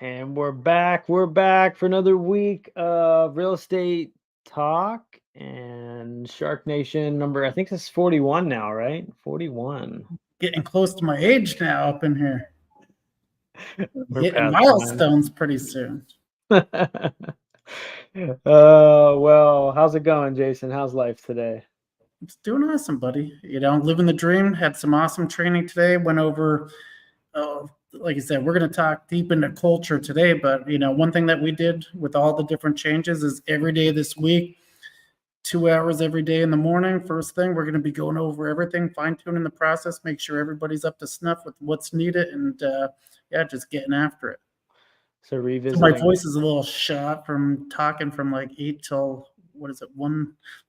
And we're back. We're back for another week of real estate talk and SharkNation number. I think this is 41 now, right? 41. Getting close to my age now up in here. We're Hitting past milestones pretty soon. Well, how's it going, Jason? How's life today? It's doing awesome, buddy. Living the dream. Had some awesome training today. Went over, like I said, we're going to talk deep into culture today. But, one thing that we did with all the different changes is every day this week, 2 hours every day in the morning. First thing, we're going to be going over everything, fine-tuning the process, make sure everybody's up to snuff with what's needed, and, just getting after it. So revisiting. My voice is a little shot from talking from like 8 till, 1, a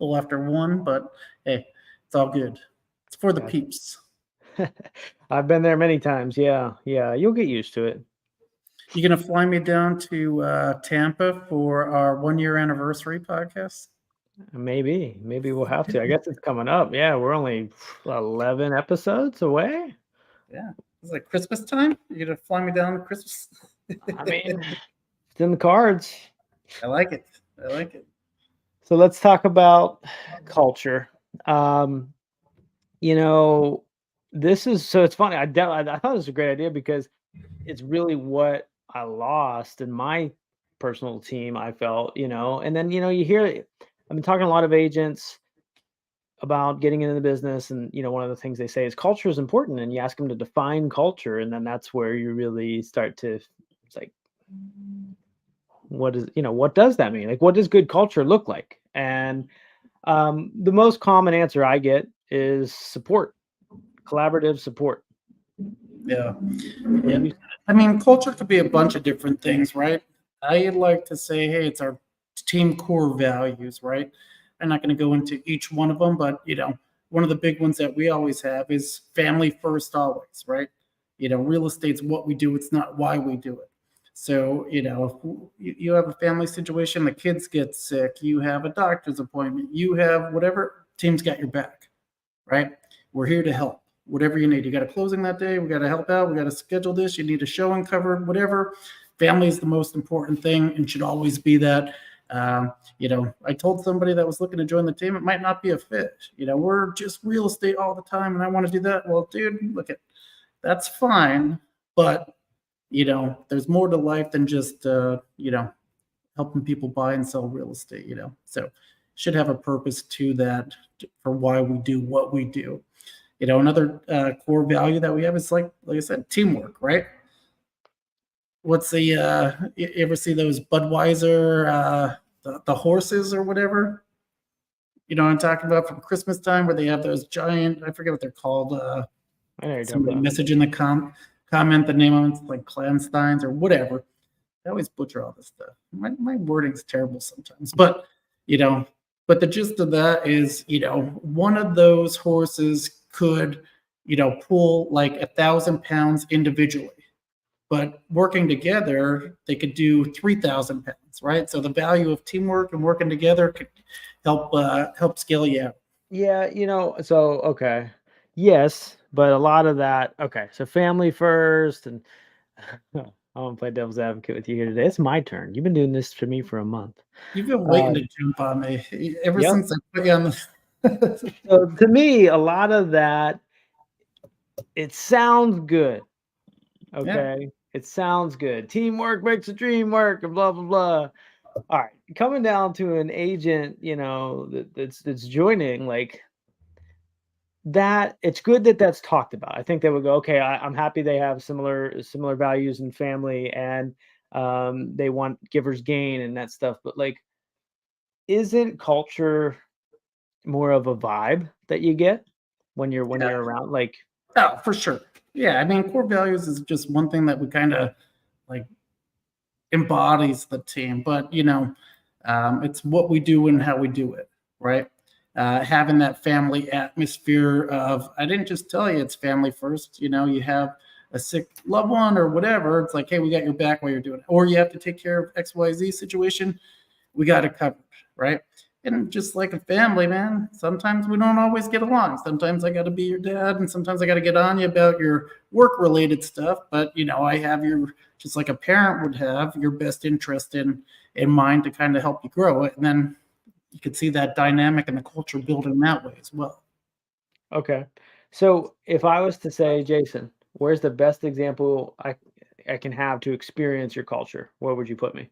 little after 1, but hey, it's all good. It's for the peeps. I've been there many times. Yeah. You'll get used to it. You going to fly me down to Tampa for our 1-year anniversary podcast? Maybe we'll have to. I guess it's coming up. Yeah, we're only 11 episodes away. Yeah, it's like Christmas time. You're going to fly me down to Christmas? I mean, it's in the cards. I like it. So let's talk about culture. This is, so it's funny. I thought it was a great idea because it's really what I lost in my personal team, I felt, and then, you hear, I've been talking to a lot of agents about getting into the business. And, one of the things they say is culture is important, and you ask them to define culture. And then that's where you really start to, it's like, what does that mean? Like, what does good culture look like? And the most common answer I get is support, collaborative support. Yeah. I mean, culture could be a bunch of different things, right? I like to say, hey, it's our team core values, right? I'm not going to go into each one of them, but, one of the big ones that we always have is family first always, right? Real estate's what we do. It's not why we do it. So, if you have a family situation, the kids get sick, you have a doctor's appointment, you have whatever, team's got your back, right? We're here to help. Whatever you need. You got a closing that day, we got to help out, we got to schedule this, you need a showing covered, whatever. Family is the most important thing and should always be that. I told somebody that was looking to join the team, it might not be a fit. We're just real estate all the time and I want to do that. Well, dude, that's fine. But, there's more to life than just, helping people buy and sell real estate, so should have a purpose to that for why we do what we do. Another core value that we have is like I said, teamwork, right? What's the, you ever see those Budweiser, the horses or whatever? You know what I'm talking about, from Christmas time, where they have those giant, I forget what they're called. Somebody message in the comment the name of it, it's like Clansteins or whatever. I always butcher all this stuff. My wording's terrible sometimes, but the gist of that is, one of those horses could, pull like 1,000 pounds individually, but working together, they could do 3,000 pounds, right? So the value of teamwork and working together could help scale you out. Yeah, so, okay. Yes, but a lot of that, okay, so family first, and I'm gonna play devil's advocate with you here today. It's my turn. You've been doing this for me for a month. You've been waiting to jump on me ever since I put you on the. So to me, a lot of that, it sounds good. Okay. Yeah. It sounds good. Teamwork makes the dream work, and blah, blah, blah. All right. Coming down to an agent, that's joining, like, that, it's good that that's talked about. I think they would go, okay, I'm happy they have similar values in family, and they want givers gain and that stuff. But, like, isn't culture more of a vibe that you get when you're around? Like, oh, for sure. Yeah, I mean, core values is just one thing that we kind of like embodies the team, but it's what we do and how we do it, right? Having that family atmosphere of, I didn't just tell you it's family first. You have a sick loved one or whatever. It's like, hey, we got your back while you're doing it, or you have to take care of XYZ situation. We got it covered, right? And just like a family, man, sometimes we don't always get along. Sometimes I got to be your dad, and sometimes I got to get on you about your work-related stuff. But I have your, just like a parent would have, your best interest in mind to kind of help you grow it, and then you could see that dynamic and the culture building that way as well. Okay. So if I was to say, Jason, where's the best example I can have to experience your culture? Where would you put me?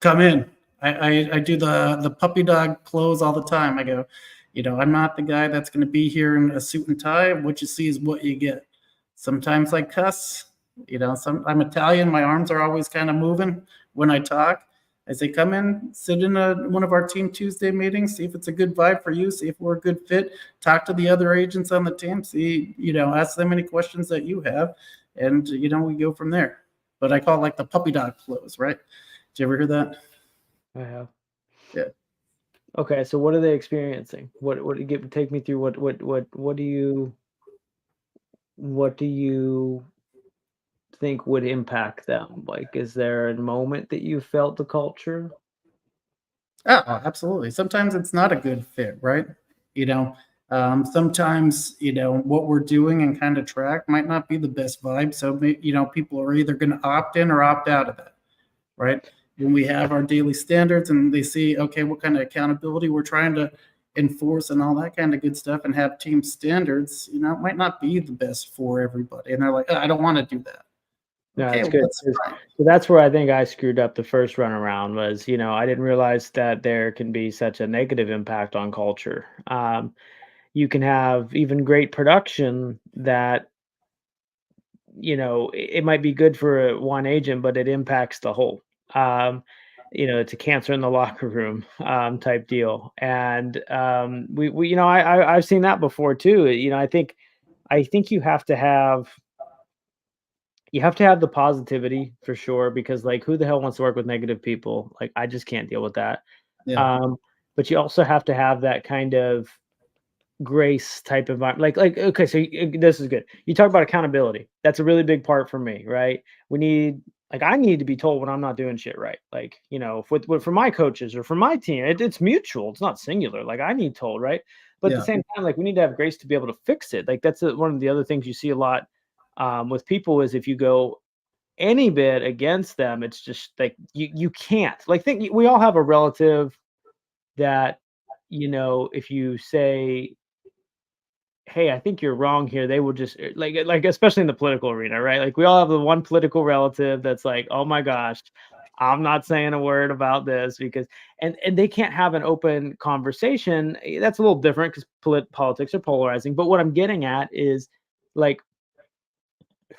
Come in. I do the puppy dog close all the time. I go, I'm not the guy that's going to be here in a suit and tie. What you see is what you get. Sometimes I cuss. I'm Italian. My arms are always kind of moving when I talk. I say, come in, sit in one of our Team Tuesday meetings, see if it's a good vibe for you, see if we're a good fit. Talk to the other agents on the team, see, ask them any questions that you have, and we go from there. But I call it like the puppy dog close, right? Did you ever hear that? I have. Yeah. Okay, so what are they experiencing? Take me through what do you think would impact them? Like, is there a moment that you felt the culture? Oh, absolutely. Sometimes it's not a good fit, right? Sometimes what we're doing and kind of track might not be the best vibe. So people are either going to opt in or opt out of that, right? When we have our daily standards and they see, okay, what kind of accountability we're trying to enforce and all that kind of good stuff, and have team standards, it might not be the best for everybody. And they're like, oh, I don't want to do that. No, Okay, that's well, good. that's fine. So that's where I think I screwed up the first run around was, I didn't realize that there can be such a negative impact on culture. You can have even great production that, it might be good for one agent, but it impacts the whole. Um, it's a cancer in the locker room type deal. And I've seen that before too. I think you have to have the positivity for sure, because like who the hell wants to work with negative people? Like I just can't deal with that. Yeah. But you also have to have that kind of grace type of like okay, so this is good. You talk about accountability. That's a really big part for me, right? I need to be told when I'm not doing shit right. Like, for my coaches or for my team, it's mutual. It's not singular. Like I need told, right? But at the Yeah. same time, like we need to have grace to be able to fix it. Like that's one of the other things you see a lot with people is if you go any bit against them, it's just like you can't. Like think we all have a relative that if you say, "Hey, I think you're wrong here," they will just like especially in the political arena, right? Like we all have the one political relative that's like, "Oh my gosh, I'm not saying a word about this because," and they can't have an open conversation. That's a little different because politics are polarizing. But what I'm getting at is like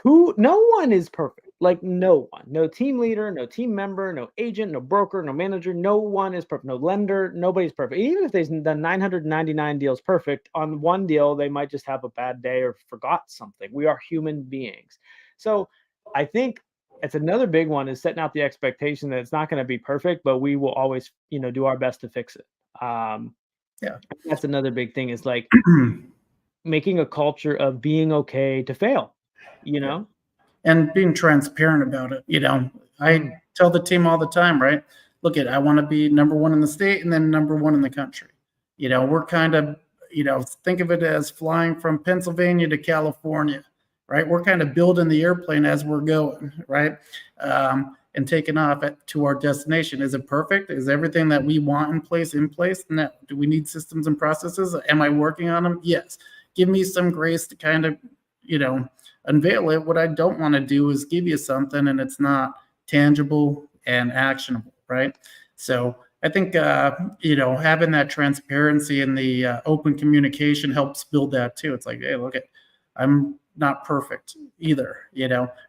no one is perfect. Like no one, no team leader, no team member, no agent, no broker, no manager, no one is perfect. No lender, nobody's perfect. Even if they've done 999 deals perfect, on one deal they might just have a bad day or forgot something. We are human beings. So I think it's another big one is setting out the expectation that it's not going to be perfect, but we will always do our best to fix it. Yeah. That's another big thing is like making a culture of being okay to fail. And being transparent about it. I tell the team all the time, right? Look, I want to be number one in the state and then number one in the country. We're kind of, think of it as flying from Pennsylvania to California, right? We're kind of building the airplane as we're going, right? And taking off to our destination. Is it perfect? Is everything that we want in place? No. Do we need systems and processes? Am I working on them? Yes. Give me some grace to kind of, unveil it. What I don't want to do is give you something and it's not tangible and actionable, right? So I think having that transparency and the open communication helps build that too. It's like, hey, look, I'm not perfect either.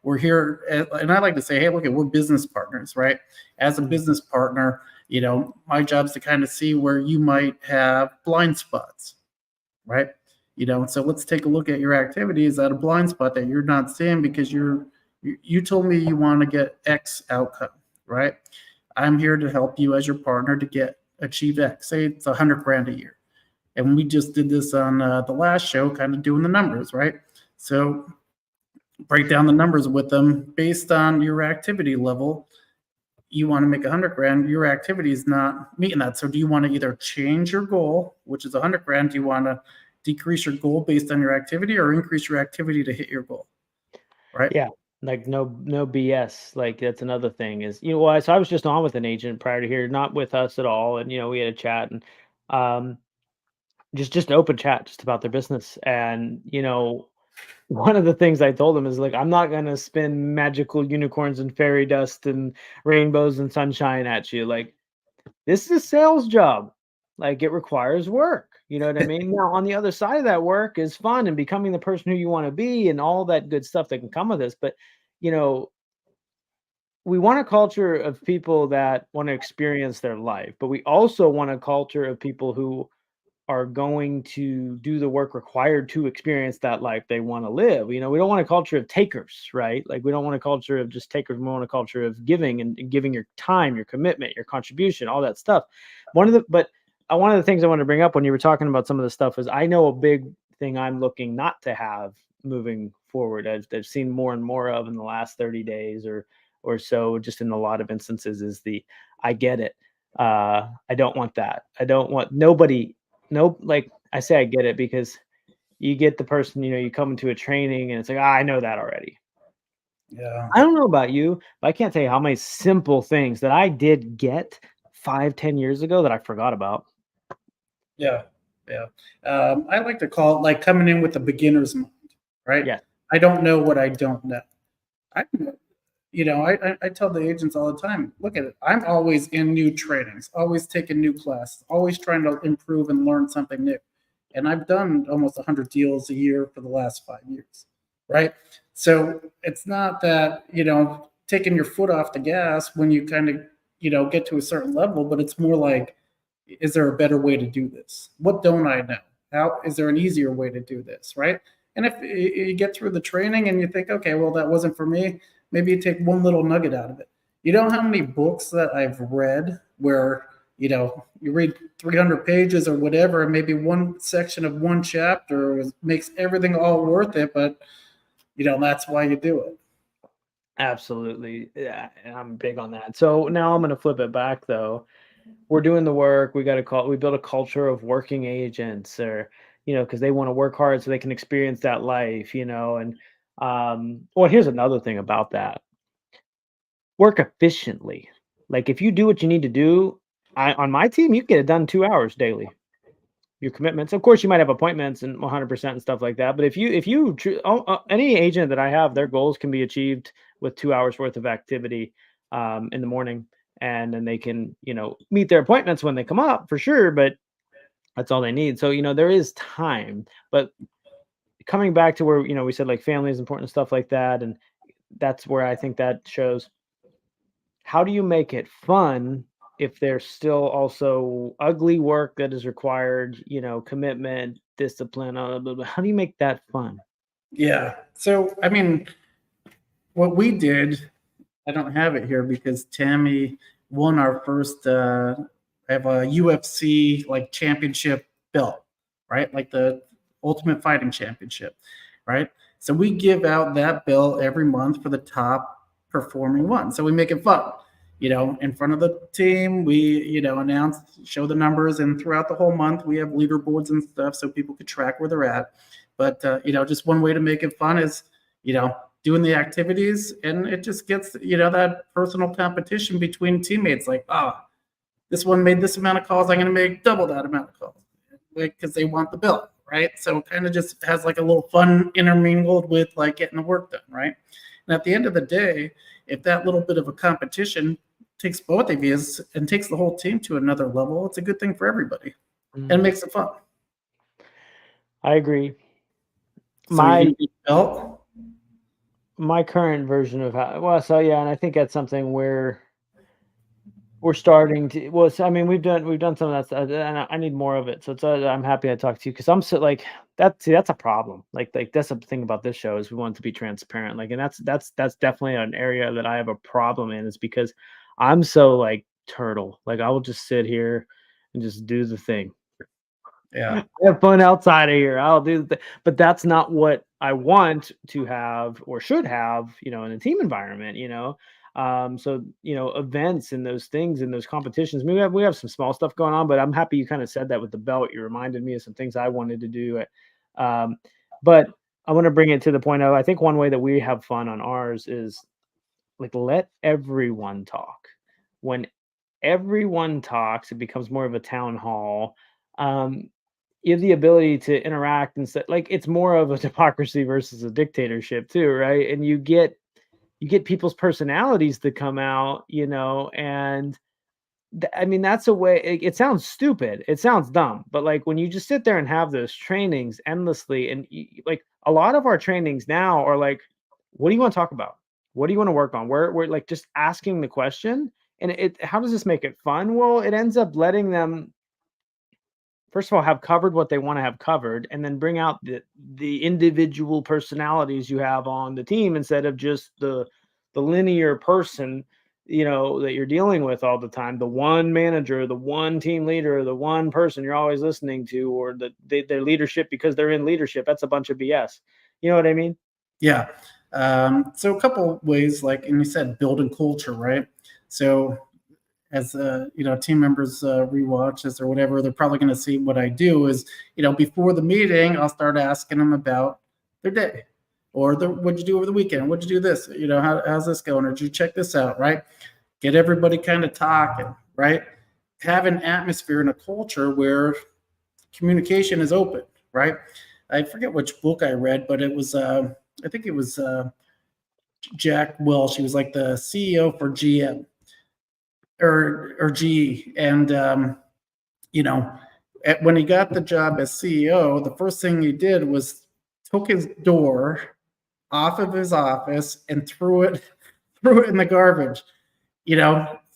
We're here, and I like to say, hey, look, we're business partners, right? As a business partner, my job is to kind of see where you might have blind spots, right? So let's take a look at your activities at a blind spot that you're not seeing because you told me you want to get X outcome, right? I'm here to help you as your partner to achieve X. Say it's $100,000 a year. And we just did this on the last show, kind of doing the numbers, right? So break down the numbers with them based on your activity level. you want to make 100 grand, your activity is not meeting that. So do you want to either change your goal, which is 100 grand? Do you want to decrease your goal based on your activity or increase your activity to hit your goal? Right. Yeah. Like no BS. Like that's another thing is, well, so I was just on with an agent prior to here, not with us at all. And, we had a chat and, um, just an open chat just about their business. And, one of the things I told him is like, I'm not going to spin magical unicorns and fairy dust and rainbows and sunshine at you. Like, this is a sales job. Like, it requires work. You know what I mean? Now, on the other side of that work is fun and becoming the person who you want to be and all that good stuff that can come with this. But, you know, we want a culture of people that want to experience their life, but we also want a culture of people who are going to do the work required to experience that life they want to live. We don't want a culture of takers, right? Like we don't want a culture of just takers. We want a culture of giving and giving your time, your commitment, your contribution, all that stuff. One of the things I want to bring up when you were talking about some of the stuff is I know a big thing I'm looking not to have moving forward. I've seen more and more of in the last 30 days or so, just in a lot of instances, is I get it. I don't want that. I don't want nobody. Nope. Like I say, I get it because you get the person, you come into a training and it's like, I know that already. Yeah. I don't know about you, but I can't tell you how many simple things that I did get 5-10 years ago that I forgot about. Yeah. Yeah. I like to call it like coming in with a beginner's mind, right? Yeah. I don't know what I don't know. I, I tell the agents all the time, look at it. I'm always in new trainings, always taking new classes, always trying to improve and learn something new. And I've done almost 100 deals a year for the last 5 years, right? So it's not that, taking your foot off the gas when you kind of, get to a certain level, but it's more like, is there a better way to do this? What don't I know? How is there an easier way to do this, right? And if you get through the training and you think, okay, well, that wasn't for me, maybe you take one little nugget out of it. You know how many books that I've read where, you read 300 pages or whatever, and maybe one section of one chapter makes everything all worth it, but, that's why you do it. Absolutely. Yeah, and I'm big on that. So now I'm going to flip it back though. We're doing the work. We build a culture of working agents or, because they want to work hard so they can experience that life, and well, here's another thing about that. Work efficiently. Like if you do what you need to do, on my team, you get it done 2 hours daily. Your commitments. Of course, you might have appointments and 100% and stuff like that. But any agent that I have, their goals can be achieved with 2 hours worth of activity in the morning, and then they can, meet their appointments when they come up for sure. But that's all they need. So there is time. But coming back to where we said like family is important and stuff like that, and that's where I think that shows. How do you make it fun if there's still also ugly work that is required, commitment, discipline, blah, blah. How do you make that fun? Yeah. So, I mean, what we did, I don't have it here because Tammy won our first, I have a UFC like championship belt, right? Like the Ultimate Fighting Championship, right? So we give out that belt every month for the top performing one. So we make it fun, in front of the team. We, announce, show the numbers, and throughout the whole month we have leaderboards and stuff so people could track where they're at. But just one way to make it fun is, doing the activities, and it just gets, that personal competition between teammates. Like, this one made this amount of calls, I'm going to make double that amount of calls, because they want the bill, right? So it kind of just has like a little fun intermingled with like getting the work done, right? And at the end of the day, if that little bit of a competition takes both of you and takes the whole team to another level, it's a good thing for everybody and makes it fun. I agree. So you can get belt. My current version of so yeah, and I think that's something we're starting to. Well, so, I mean, we've done some of that stuff, and I need more of it. So I'm happy I talked to you because I'm so like that. See, that's a problem. Like that's the thing about this show is we want to be transparent. Like, and that's definitely an area that I have a problem in. Is because I'm so like turtle. Like I will just sit here and just do the thing. Yeah. Have fun outside of here. I'll do the thing. But that's not what I want to have or should have, in a team environment. So, events and those things and those competitions. I mean, we have some small stuff going on, but I'm happy you kind of said that with the belt. You reminded me of some things I wanted to do. Um, but I want to bring it to the point of, I think one way that we have fun on ours is like, let everyone talk. When everyone talks, it becomes more of a town hall. Um, you have the ability to interact and say, like, it's more of a democracy versus a dictatorship too, right? And you get people's personalities to come out, and I mean, that's a way. It sounds stupid, it sounds dumb, but like when you just sit there and have those trainings endlessly, and like a lot of our trainings now are like, what do you want to talk about? What do you want to work on? We're like just asking the question, and how does this make it fun? Well, it ends up letting them, first of all, have covered what they want to have covered, and then bring out the individual personalities you have on the team instead of just the linear person, that you're dealing with all the time, the one manager, the one team leader, the one person you're always listening to, or their leadership because they're in leadership. That's a bunch of BS. You know what I mean? Yeah. So a couple ways, like, and you said building culture, right? So as team members rewatch this or whatever, they're probably going to see what I do is, before the meeting, I'll start asking them about their day, or what'd you do over the weekend? What'd you do this? How's this going? Or did you check this out? Right? Get everybody kind of talking, right? Have an atmosphere and a culture where communication is open, right? I forget which book I read, but it was I think it was Jack Welch. He was like the CEO for GM or GE, and when he got the job as CEO, the first thing he did was took his door off of his office and threw it in the garbage,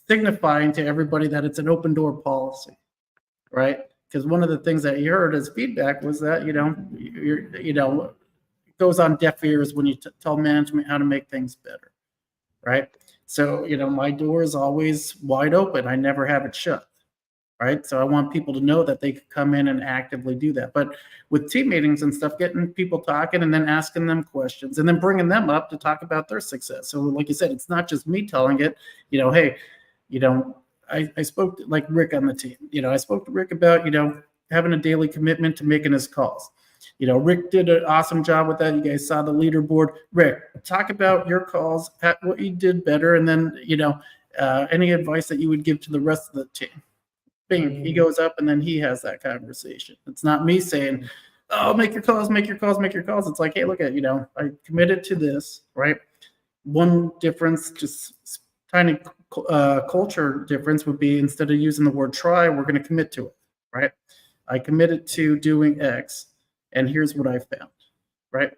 signifying to everybody that it's an open door policy, right? Because one of the things that he heard as feedback was that it goes on deaf ears when you tell management how to make things better, right? So my door is always wide open. I never have it shut, right? So I want people to know that they could come in and actively do that. But with team meetings and stuff, getting people talking and then asking them questions and then bringing them up to talk about their success. So like you said, it's not just me telling it. Hey, I spoke to, like, Rick on the team. I spoke to Rick about having a daily commitment to making his calls. Rick did an awesome job with that. You guys saw the leaderboard. Rick, talk about your calls, what you did better, and then any advice that you would give to the rest of the team. Bing, he goes up and then he has that conversation. It's not me saying, "Oh, make your calls, make your calls, make your calls." It's like, hey, look at I committed to this, right? One difference, just tiny culture difference, would be instead of using the word try, we're going to commit to it, right? I committed to doing X, and here's what I found, right?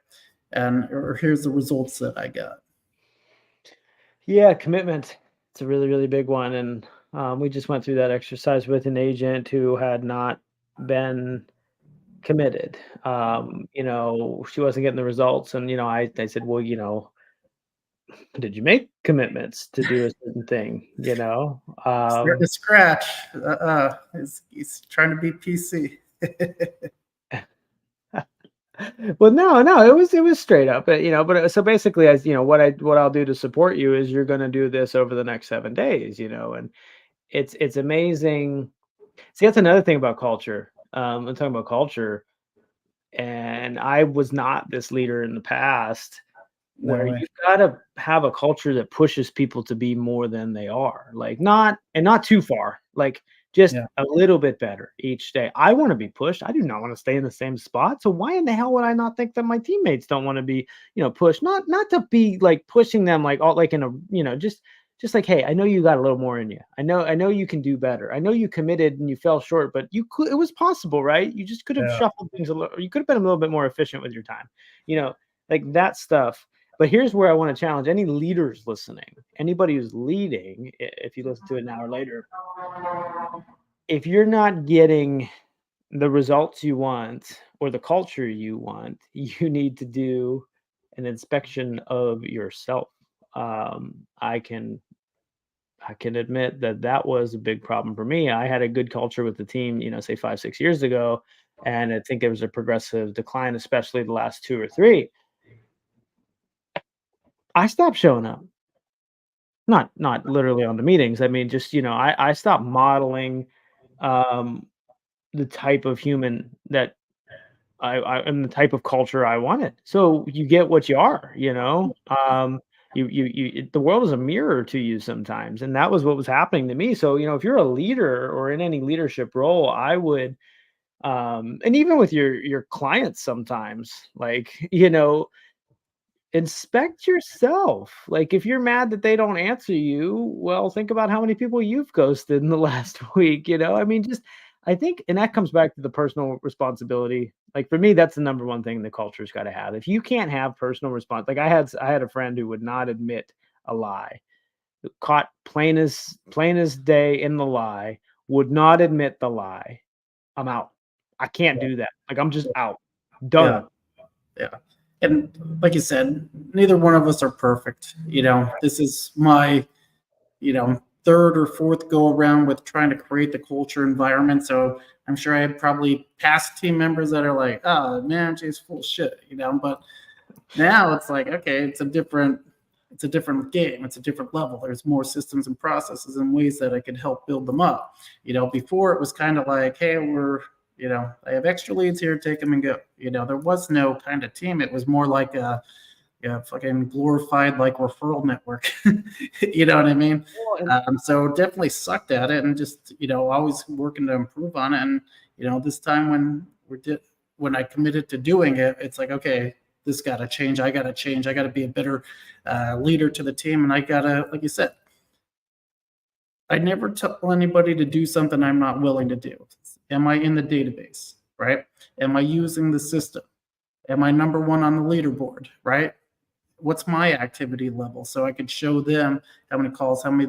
Or here's the results that I got. Yeah, commitment. It's a really, really big one. And we just went through that exercise with an agent who had not been committed. She wasn't getting the results. And, I said, well, did you make commitments to do a certain thing? Starting to scratch. He's trying to be PC. Well, no, it was straight up, but so basically, as what I'll do to support you is you're going to do this over the next 7 days, and it's amazing. See, that's another thing about culture. I'm talking about culture, and I was not this leader in the past, No where way. you've got to have a culture that pushes people to be more than they are, like not too far, like just Yeah. a little bit better each day. I want to be pushed. I do not want to stay in the same spot. So why in the hell would I not think that my teammates don't want to be, pushed? Not to be like pushing them like all like in a, just like, hey, I know you got a little more in you. I know you can do better. I know you committed and you fell short, but it was possible, right? You just could have Yeah. shuffled things a little, or you could have been a little bit more efficient with your time, like that stuff. But here's where I want to challenge any leaders listening, anybody who's leading, if you listen to it now or later, if you're not getting the results you want or the culture you want, you need to do an inspection of yourself. I can admit that that was a big problem for me. I had a good culture with the team, say 5, 6 years ago, and I think there was a progressive decline, especially the last 2 or 3. I stopped showing up. not literally on the meetings. I mean, just, I stopped modeling um, the type of human that I and the type of culture I wanted. So you get what you are, you know? The world is a mirror to you sometimes, and that was what was happening to me. So, if you're a leader or in any leadership role, I would, and even with your clients sometimes, like, inspect yourself. Like, if you're mad that they don't answer you, well, think about how many people you've ghosted in the last week, I mean, just I think, and that comes back to the personal responsibility. Like, for me, that's the number one thing the culture's got to have. If you can't have personal response, like I had a friend who would not admit a lie, caught plain as day in the lie, would not admit the lie. I'm out. I can't Yeah. do that. Like, I'm just out. Yeah. Done. Yeah. And like you said, neither one of us are perfect. This is my, third or fourth go around with trying to create the culture environment. So I'm sure I have probably past team members that are like, oh man, Jay's full of shit, but now it's like, okay, it's a different game. It's a different level. There's more systems and processes and ways that I could help build them up. Before it was kind of like, hey, I have extra leads here, take them and go. There was no kind of team. It was more like a fucking glorified like referral network. You know what I mean? Well, So definitely sucked at it and just, always working to improve on it. And, this time when I committed to doing it, it's like, okay, this got to change. I got to change. I got to be a better leader to the team. And I got to, like you said, I never tell anybody to do something I'm not willing to do. Am I in the database, right? Am I using the system? Am I number one on the leaderboard, right? What's my activity level? So I could show them how many calls, how many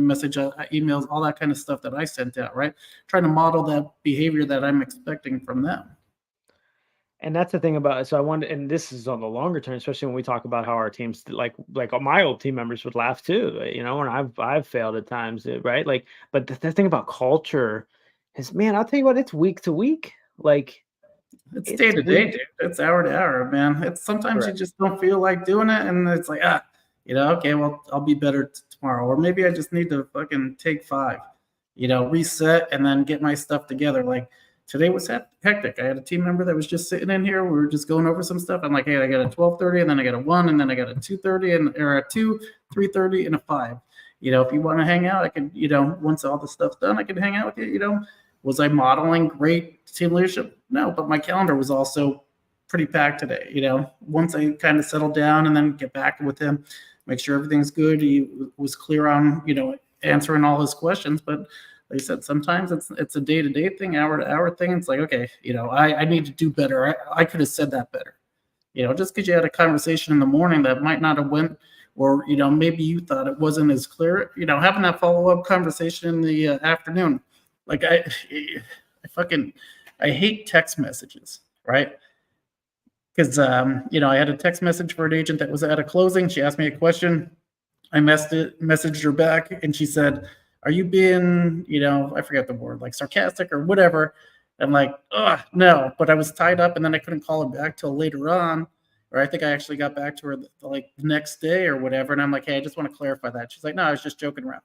message emails, all that kind of stuff that I sent out, right? Trying to model that behavior that I'm expecting from them. And that's the thing about it. So I wanted, and this is on the longer term, especially when we talk about how our teams, like my old team members would laugh too, and I've failed at times, right? Like, but the thing about culture is, man, I'll tell you what, it's week to week. Like, It's day it's to week. day, dude. It's hour to hour, man. It's sometimes you Correct. just don't feel like doing it, and it's like, okay, well, I'll be better tomorrow, or maybe I just need to fucking take 5, reset and then get my stuff together. Like today was hectic. I had a team member that was just sitting in here. We were just going over some stuff. I'm like, hey, I got a 12:30, and then I got a 1, and then I got a 2:30, or a 2, 3:30, and a 5. If you want to hang out, I can, once all the stuff's done, I can hang out with you. Was I modeling great team leadership? No, but my calendar was also pretty packed today. Once I kind of settled down and then get back with him, make sure everything's good. He was clear on, answering all his questions. But like I said, sometimes it's a day-to-day thing, hour-to-hour thing. It's like, okay, I need to do better. I could have said that better. Just because you had a conversation in the morning that might not have went, or maybe you thought it wasn't as clear. Having that follow-up conversation in the afternoon. Like I hate text messages, right? Because I had a text message for an agent that was at a closing. She asked me a question. I messaged her back, and she said, "Are you being, I forget the word, like sarcastic or whatever?" I'm like, "Oh no," but I was tied up, and then I couldn't call her back till later on. Or I think I actually got back to her like the next day or whatever, and I'm like, "Hey, I just want to clarify that." She's like, "No, I was just joking around."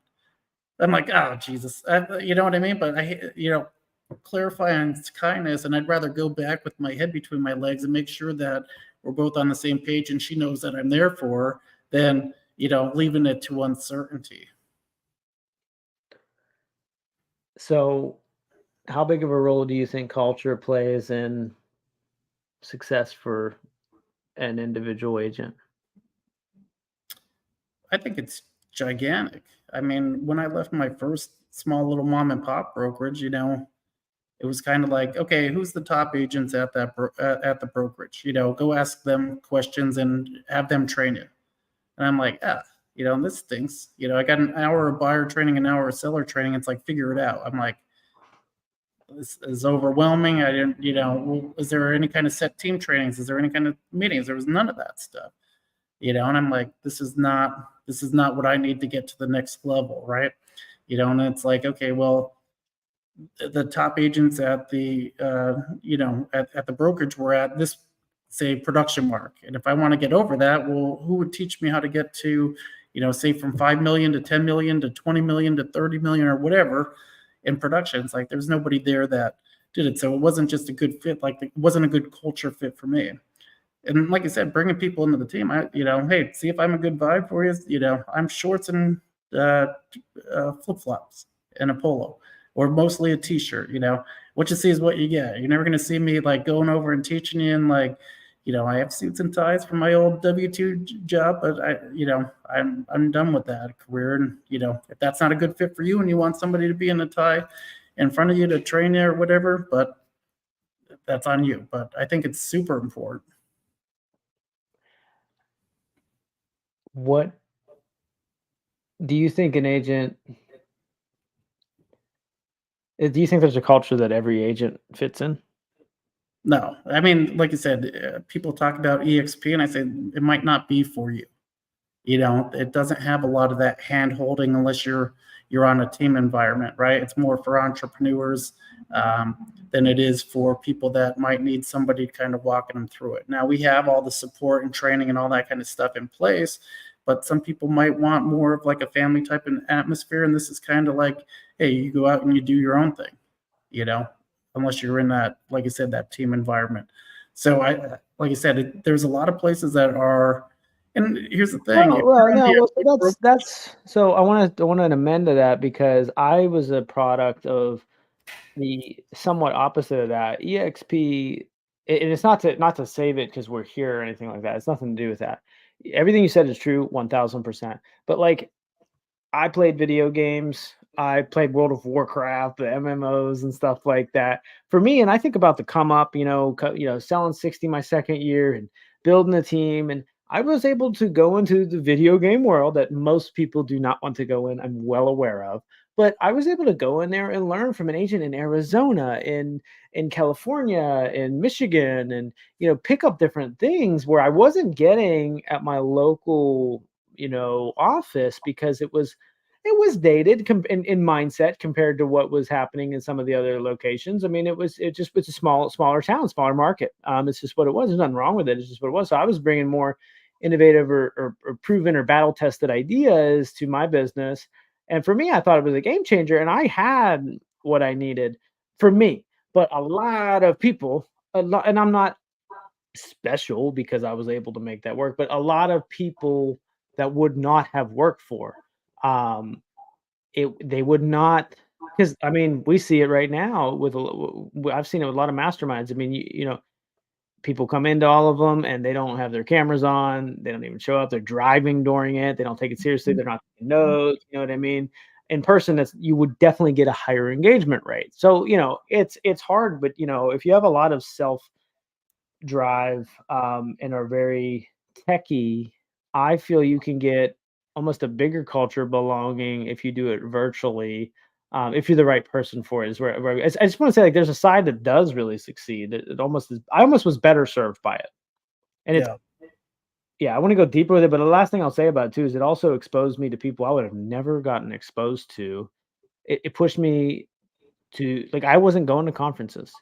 I'm like, oh Jesus, you know what I mean? But clarifying kindness, and I'd rather go back with my head between my legs and make sure that we're both on the same page, and she knows that I'm there for her, than leaving it to uncertainty. So, how big of a role do you think culture plays in success for an individual agent? I think it's gigantic. I mean, when I left my first small little mom and pop brokerage, it was kind of like, okay, who's the top agents at at the brokerage? Go ask them questions and have them train you. And I'm like, this stinks. I got an hour of buyer training, an hour of seller training. It's like, figure it out. I'm like, this is overwhelming. I didn't, well, is there any kind of set team trainings? Is there any kind of meetings? There was none of that stuff. And I'm like, this is not what I need to get to the next level, right? And it's like, okay, well, the top agents at the at the brokerage were at this, say, production mark, and if I want to get over that, well, who would teach me how to get to say from 5 million to 10 million to 20 million to 30 million or whatever in production. It's like there's nobody there that did it. So it wasn't just a good fit. Like it wasn't a good culture fit for me. And like I said, bringing people into the team, hey, see if I'm a good vibe for you. I'm shorts and flip flops and a polo, or mostly a t-shirt. What you see is what you get. You're never going to see me like going over and teaching you and like, I have suits and ties from my old W-2 job, but I'm done with that career. And if that's not a good fit for you, and you want somebody to be in a tie in front of you to train you or whatever, but that's on you. But I think it's super important. What do you think an agent? Do you think there's a culture that every agent fits in? No, I mean, like I said, people talk about EXP, and I say it might not be for you. It doesn't have a lot of that hand holding unless you're on a team environment, right? It's more for entrepreneurs than it is for people that might need somebody kind of walking them through it. Now we have all the support and training and all that kind of stuff in place, but some people might want more of like a family type of atmosphere. And this is kind of like, hey, you go out and you do your own thing, unless you're in that, like I said, that team environment. So like I said, there's a lot of places that are. And here's the thing. So I want to amend to that, because I was a product of the somewhat opposite of that. EXP, and it's not to save it because we're here or anything like that. It's nothing to do with that. Everything you said is true, 1000%. But like, I played video games. I played World of Warcraft, the MMOs and stuff like that. For me, and I think about the come up, selling 60 my second year and building a team, and I was able to go into the video game world that most people do not want to go in. I'm well aware of, but I was able to go in there and learn from an agent in Arizona, in California, in Michigan, and pick up different things where I wasn't getting at my local office, because it was dated in mindset compared to what was happening in some of the other locations. I mean, it's a smaller town, smaller market. It's just what it was. There's nothing wrong with it. It's just what it was. So I was bringing more innovative or proven or battle tested ideas to my business. And for me, I thought it was a game changer, and I had what I needed for me. But a lot of people, and I'm not special because I was able to make that work, but a lot of people that would not have worked for, they would not, because I mean, we see it right now I've seen it with a lot of masterminds. I mean, people come into all of them and they don't have their cameras on. They don't even show up. They're driving during it. They don't take it seriously. They're not taking notes. You know what I mean? In person, you would definitely get a higher engagement rate. So, it's hard, but if you have a lot of self drive and are very techy, I feel you can get almost a bigger culture belonging if you do it virtually. If you're the right person for it, is where I just want to say, like, there's a side that does really succeed. It almost is. I almost was better served by it, and I want to go deeper with it. But the last thing I'll say about it too is it also exposed me to people I would have never gotten exposed to. It pushed me to, like, I wasn't going to conferences.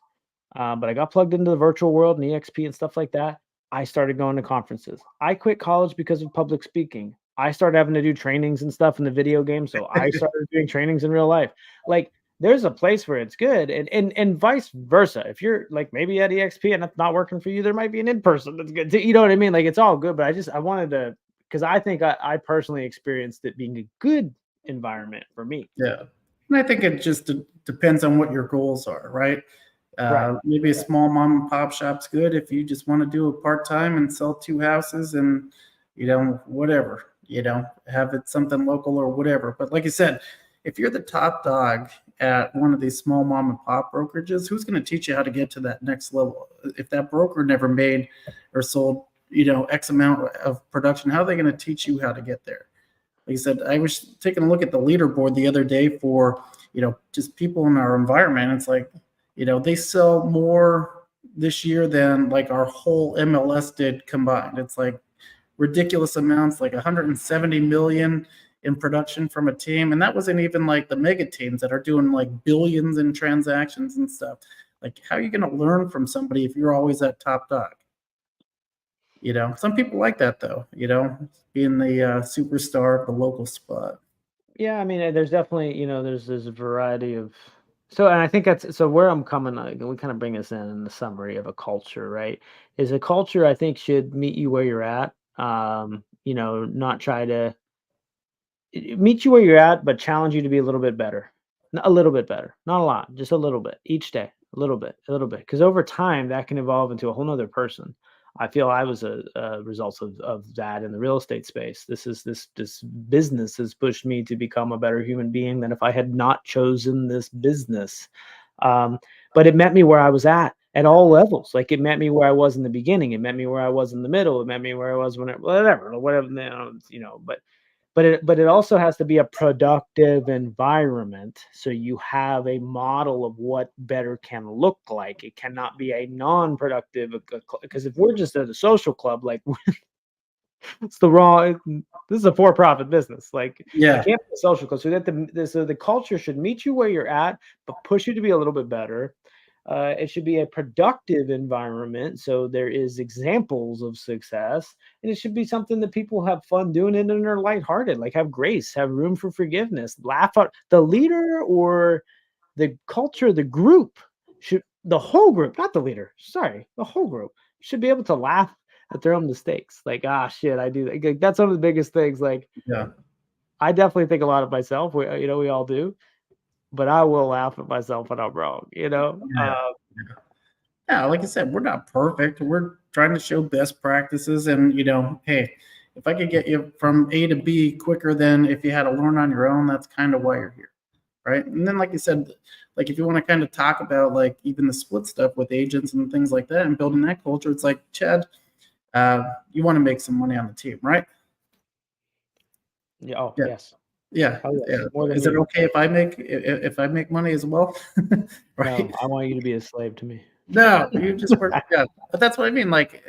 But I got plugged into the virtual world and EXP and stuff like that. I started going to conferences. I quit college because of public speaking. I started having to do trainings and stuff in the video game, so I started doing trainings in real life. Like, there's a place where it's good, and vice versa. If you're like maybe at EXP and it's not working for you, there might be an in-person that's good too. You know what I mean? Like, it's all good, but I wanted to, because I think I personally experienced it being a good environment for me. Yeah, and I think it just depends on what your goals are, right? Right. Maybe a small mom and pop shop's good if you just want to do it part-time and sell 2 houses and, whatever, have it something local or whatever. But like I said, if you're the top dog at one of these small mom and pop brokerages, who's going to teach you how to get to that next level? If that broker never made or sold, X amount of production, how are they going to teach you how to get there? Like I said, I was taking a look at the leaderboard the other day for, just people in our environment. It's like, they sell more this year than like our whole MLS did combined. It's like ridiculous amounts, like 170 million in production from a team. And that wasn't even like the mega teams that are doing like billions in transactions and stuff. Like, how are you going to learn from somebody if you're always that top dog? Some people like that though, being the superstar of the local spot. Yeah, I mean, there's definitely, there's a variety of. So, and I think that's so where I'm coming. We kind of bring this in the summary of a culture, right? Is a culture I think should meet you where you're at. Not try to meet you where you're at, but challenge you to be a little bit better. A little bit better, not a lot, just a little bit each day, a little bit. Because over time, that can evolve into a whole nother person. I feel I was a result of that in the real estate space. This business has pushed me to become a better human being than if I had not chosen this business. Um, but it met me where I was at all levels. Like it met me where I was in the beginning. It met me where I was in the middle. It met me where I was when whatever. But it also has to be a productive environment, so you have a model of what better can look like. It cannot be a non-productive, because if we're just at a social club, like it's the wrong. This is a for-profit business. Like it Yeah, can't be a social club. So the culture should meet you where you're at, but push you to be a little bit better. It should be a productive environment, so there is examples of success, and it should be something that people have fun doing it and are lighthearted, like have grace, have room for forgiveness, laugh at the leader or the culture, the group should the whole group, not the leader, sorry, the whole group should be able to laugh at their own mistakes. Like, ah, shit, I do that. Like, that's one of the biggest things. Like, yeah, I definitely think a lot of myself. We all do, but I will laugh at myself when I'm wrong. yeah. Yeah, like I said, we're not perfect. We're trying to show best practices, and hey, if I could get you from A to B quicker than if you had to learn on your own, that's kind of why you're here, right? And then, like you said, like if you want to kind of talk about like even the split stuff with agents and things like that, and building that culture, it's like Chad, you want to make some money on the team, right? Yeah. Oh, Yeah, yes. yeah, Oh, yeah. yes. More than Is it you. okay if I make money as well, right? No, I want you to be a slave to me. No, you just work. Yeah, but that's what I mean. Like,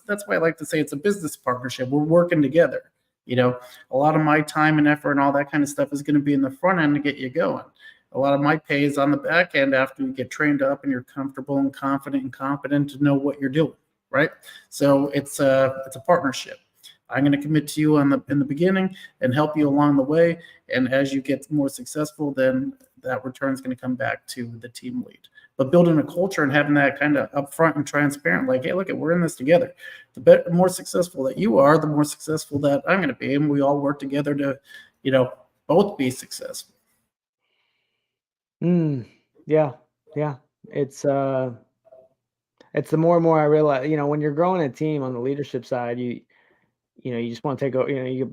that's why I like to say it's a business partnership. We're working together. A lot of my time and effort and all that kind of stuff is going to be in the front end to get you going. A lot of my pay is on the back end after you get trained up and you're comfortable and confident and competent to know what you're doing. Right. So it's a partnership. I'm going to commit to you in the beginning and help you along the way. And as you get more successful, then that return is going to come back to the team lead. But building a culture and having that kind of upfront and transparent, like, hey, look, we're in this together. The more successful that you are, the more successful that I'm going to be, and we all work together to, you know, both be successful. Mm, yeah, yeah. It's uh, it's the more and more I realize, when you're growing a team on the leadership side, you just want to take over. You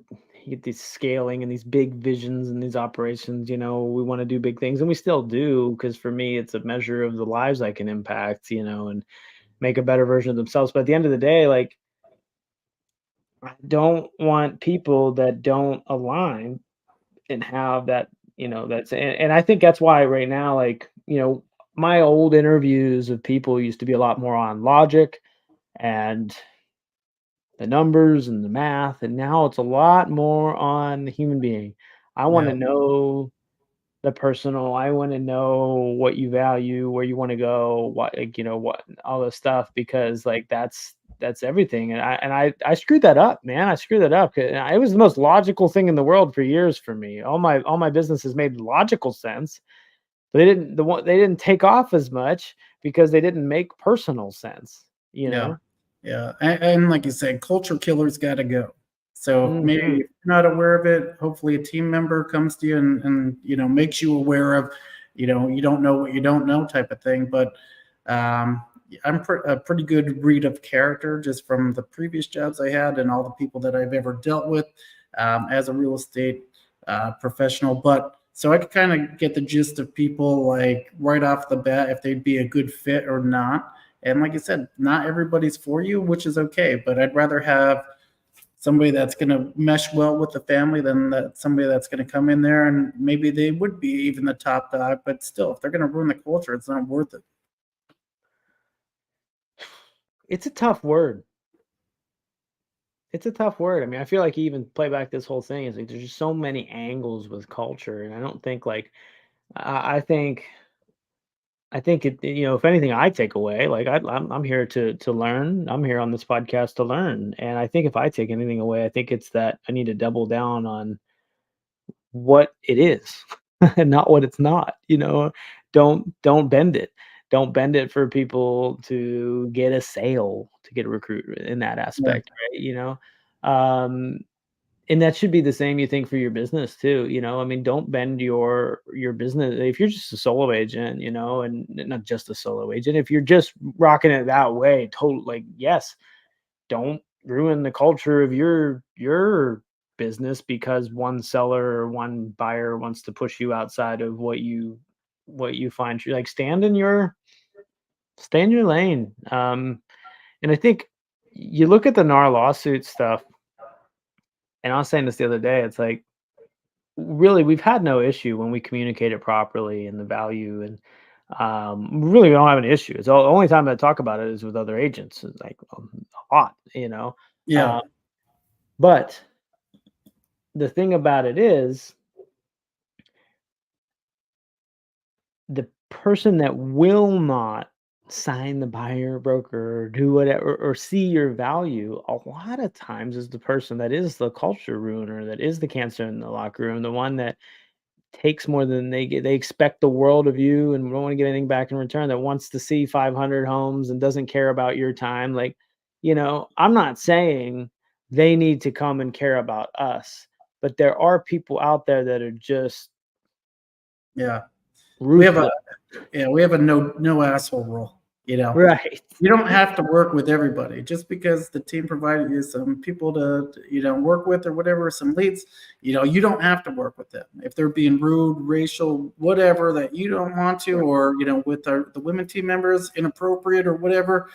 get these scaling and these big visions and these operations. We want to do big things, and we still do, because for me, it's a measure of the lives I can impact. And make a better version of themselves. But at the end of the day, like, I don't want people that don't align and have that, and I think that's why right now, like, my old interviews of people used to be a lot more on logic and the numbers and the math, and now it's a lot more on the human being. I want to Yeah, know the personal. I want to know what you value, where you want to go, what, like, what, all this stuff, because like that's everything. And I screwed that up, man. I screwed that up. It was the most logical thing in the world for years for me. All my businesses made logical sense, but they didn't take off as much because they didn't make personal sense, you yeah, know? yeah. And like you said, culture killers got to go. So maybe Mhm. if you're not aware of it, hopefully a team member comes to you and makes you aware of, you don't know what you don't know type of thing. But um, a pretty good read of character just from the previous jobs I had and all the people that I've ever dealt with as a real estate professional. But so I could kind of get the gist of people like right off the bat if they'd be a good fit or not. And like I said, not everybody's for you, which is okay. But I'd rather have somebody that's going to mesh well with the family than somebody that's going to come in there and maybe they would be even the top dog, but still, if they're going to ruin the culture, it's not worth it. It's a tough word. It's a tough word. I mean, I feel like even play back this whole thing is like there's just so many angles with culture, and I don't think like I think I think it, if anything, I take away, like I'm here to learn. I'm here on this podcast to learn, and I think if I take anything away, I think it's that I need to double down on what it is, and not what it's not. Don't bend it. Don't bend it for people to get a sale, to get a recruit in that Yeah. aspect, right? Um, and that should be the same, you think, for your business too. I mean, don't bend your business if you're just a solo agent, and not just a solo agent. If you're just rocking it that way, total, like, yes, don't ruin the culture of your business because one seller or one buyer wants to push you outside of what you find true. Like, stay in your lane. And I think you look at the NAR lawsuit stuff, and I was saying this the other day. It's like, really, we've had no issue when we communicate it properly and the value, and really, we don't have an issue. It's the only time I talk about it is with other agents, it's like, a lot, Yeah. but the thing about it is, the person that will not sign the buyer broker or do whatever or see your value a lot of times is the person that is the culture ruiner, that is the cancer in the locker room, the one that takes more than they get. They expect the world of you and don't want to get anything back in return, that wants to see 500 homes and doesn't care about your time. Like, I'm not saying they need to come and care about us, but there are people out there that are just Yeah. We have a ruthless. no asshole rule. Right. You don't have to work with everybody just because the team provided you some people to work with or whatever, some leads. You don't have to work with them if they're being rude, racial, whatever that you don't want to, or with the women team members inappropriate or whatever.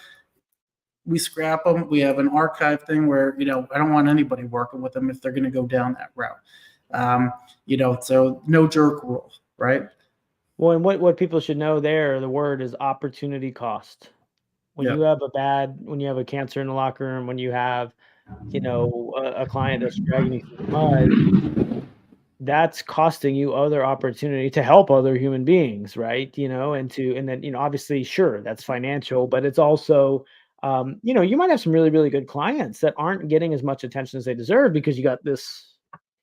We scrap them. We have an archive thing where I don't want anybody working with them if they're going to go down that route. So no jerk rule, right? Well, and what people should know there, the word is opportunity cost. When Yeah. you have when you have a cancer in the locker room, when you have, a client that's dragging you through the mud, that's costing you other opportunity to help other human beings, right? And then, obviously, sure, that's financial, but it's also, you might have some really, really good clients that aren't getting as much attention as they deserve because you got this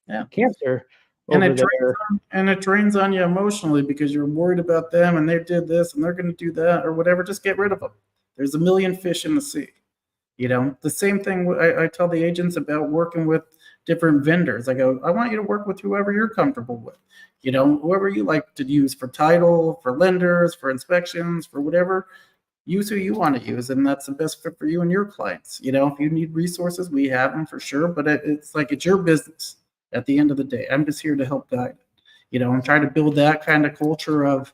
Yeah. cancer And over there. it drains on you emotionally because you're worried about them and they did this and they're going to do that or whatever. Just get rid of them. There's a million fish in the sea. The same thing I tell the agents about working with different vendors. I go, I want you to work with whoever you're comfortable with. Whoever you like to use for title, for lenders, for inspections, for whatever. Use who you want to use, and that's the best fit for you and your clients. If you need resources, we have them for sure. But it's like it's your business at the end of the day. I'm just here to help guide. I'm trying to build that kind of culture of,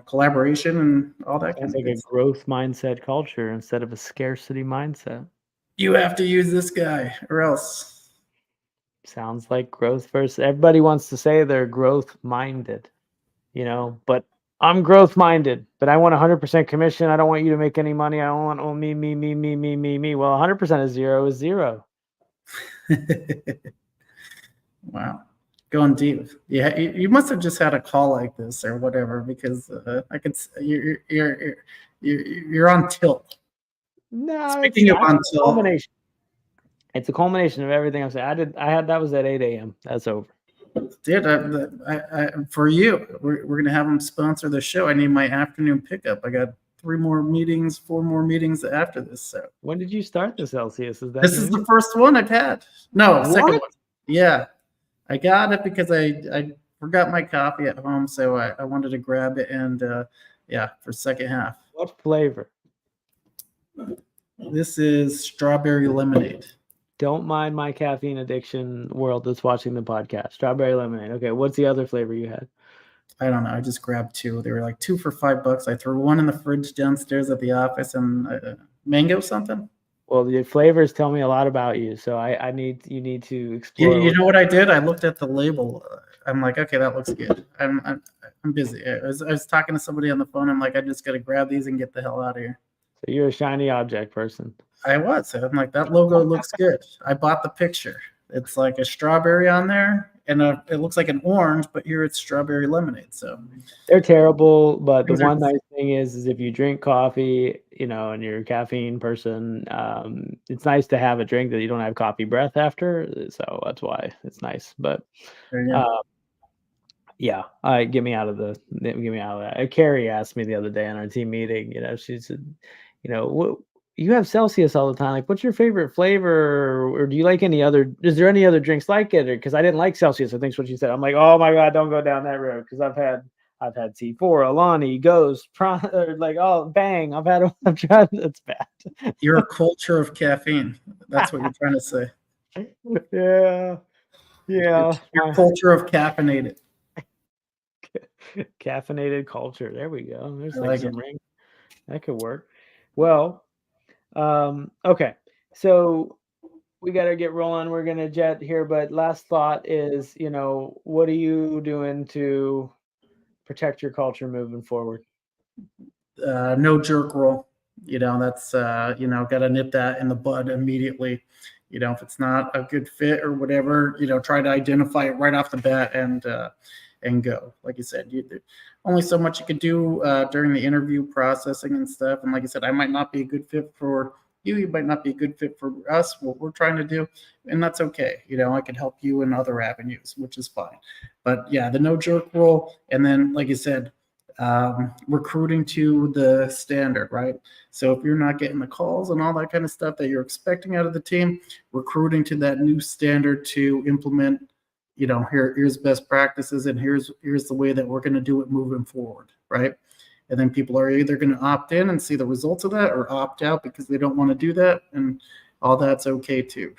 collaboration and all that kind Sounds of like a good stuff. growth mindset culture instead of a scarcity mindset. You have to use this guy or else. Sounds like growth first. Everybody wants to say they're growth minded, but I'm growth minded, but I want 100% commission. I don't want you to make any money. I don't want, oh, me, me, me, me, me, me, me. Well, 100% of zero is zero. Wow. Going deep. Yeah, you must have just had a call like this or whatever, because I could you're on tilt. No, Speaking of on a tilt, culmination. It's a culmination of everything I'm saying. That was at 8 a.m. That's over. dude, for you, we're gonna have them sponsor the show. I need my afternoon pickup. I got 4 more meetings after this. So When did you start this, LCS? Is that this is new? the first one I've had. No, second What? one. Yeah, I got it because I forgot my coffee at home, so I wanted to grab it, and yeah, for second half. What flavor? This is strawberry lemonade. Don't mind my caffeine addiction world that's watching the podcast. Strawberry lemonade. Okay, what's the other flavor you had? I don't know. I just grabbed 2. They were like 2 for $5. I threw one in the fridge downstairs at the office, and mango something. Well, the flavors tell me a lot about you, so you need to explore. You know what I did? I looked at the label. I'm like, okay, that looks good. I'm busy. I was talking to somebody on the phone. I'm like, I just got to grab these and get the hell out of here. So you're a shiny object person. I was. I'm like, that logo looks good. I bought the picture. It's like a strawberry on there, and it looks like an orange, but here it's strawberry lemonade. So they're terrible. But the things are one nice thing is if you drink coffee, and you're a caffeine person, it's nice to have a drink that you don't have coffee breath after. So that's why it's nice. But there you go. yeah, get me out of that. Carrie asked me the other day in our team meeting, she said, what you have Celsius all the time. Like, what's your favorite flavor? Or do you like is there any other drinks like it? Because I didn't like Celsius, I think is what she said. I'm like, oh my God, don't go down that road. Because I've had T4, Alani, Ghost, or like, oh, Bang. I've tried. It's bad. You're a culture of caffeine. That's what you're trying to say. Yeah. Your culture of caffeinated. Caffeinated culture. There we go. There's like some ring. That could work. Well, okay. So we got to get rolling. We're going to jet here, but last thought is, what are you doing to protect your culture moving forward? No jerk roll. That's, got to nip that in the bud immediately. If it's not a good fit or whatever, try to identify it right off the bat and go. Like you said, only so much you could do during the interview processing and stuff. And like I said, I might not be a good fit for you. You might not be a good fit for us, what we're trying to do. And that's okay. I can help you in other avenues, which is fine. But yeah, the no jerk rule. And then, like you said, recruiting to the standard, right? So if you're not getting the calls and all that kind of stuff that you're expecting out of the team, recruiting to that new standard to implement, here's best practices and here's the way that we're going to do it moving forward, right? And then people are either going to opt in and see the results of that or opt out because they don't want to do that, and all that's okay too.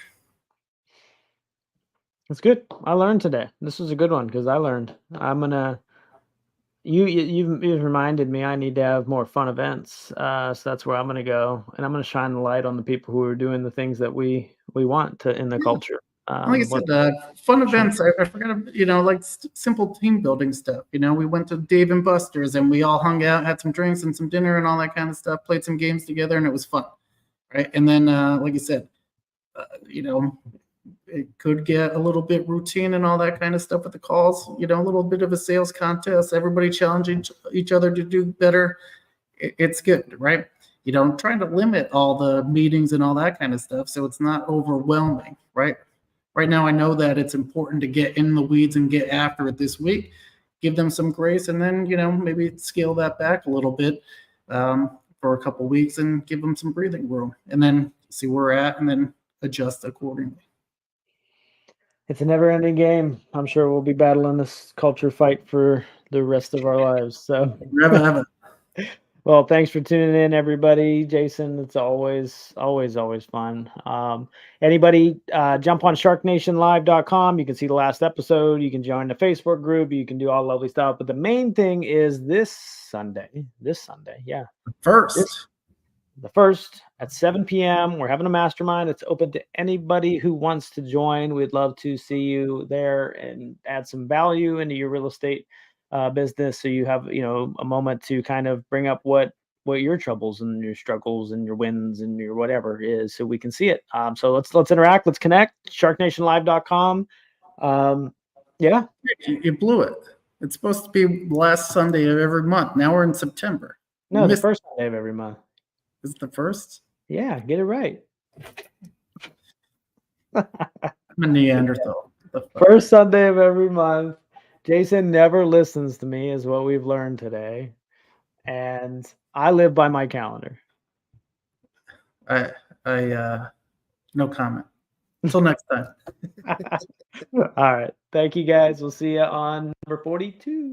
That's good. I learned today. This was a good one because I learned. I'm gonna. You've reminded me I need to have more fun events. So that's where I'm gonna go, and I'm gonna shine the light on the people who are doing the things that we want in the culture. Like I said, fun events. I forgot, like simple team building stuff. We went to Dave and Buster's and we all hung out, had some drinks and some dinner and all that kind of stuff. Played some games together and it was fun, right? And then, like you said, it could get a little bit routine and all that kind of stuff with the calls. A little bit of a sales contest. Everybody challenging each other to do better. It's good, right? Trying to limit all the meetings and all that kind of stuff so it's not overwhelming, right? Right now, I know that it's important to get in the weeds and get after it this week. Give them some grace, and then maybe scale that back a little bit for a couple of weeks and give them some breathing room, and then see where we're at, and then adjust accordingly. It's a never-ending game. I'm sure we'll be battling this culture fight for the rest of our lives. So, well, thanks for tuning in, everybody. Jason, it's always fun. Anybody jump on SharkNationLive.com. You can see the last episode. You can join the Facebook group. You can do all lovely stuff. But the main thing is this Sunday, yeah. The first at 7 p.m. We're having a mastermind. It's open to anybody who wants to join. We'd love to see you there and add some value into your real estate business. So you have, a moment to kind of bring up what your troubles and your struggles and your wins and your whatever is, so we can see it. So let's interact. Let's connect. SharkNationLive.com. Yeah. You blew it. It's supposed to be last Sunday of every month. Now we're in September. No, the first Sunday of every month. Is it the first? Yeah, get it right. I'm a Neanderthal. First Sunday of every month. Jason never listens to me, is what we've learned today. And I live by my calendar. I no comment. Until next time. All right. Thank you, guys. We'll see you on number 42.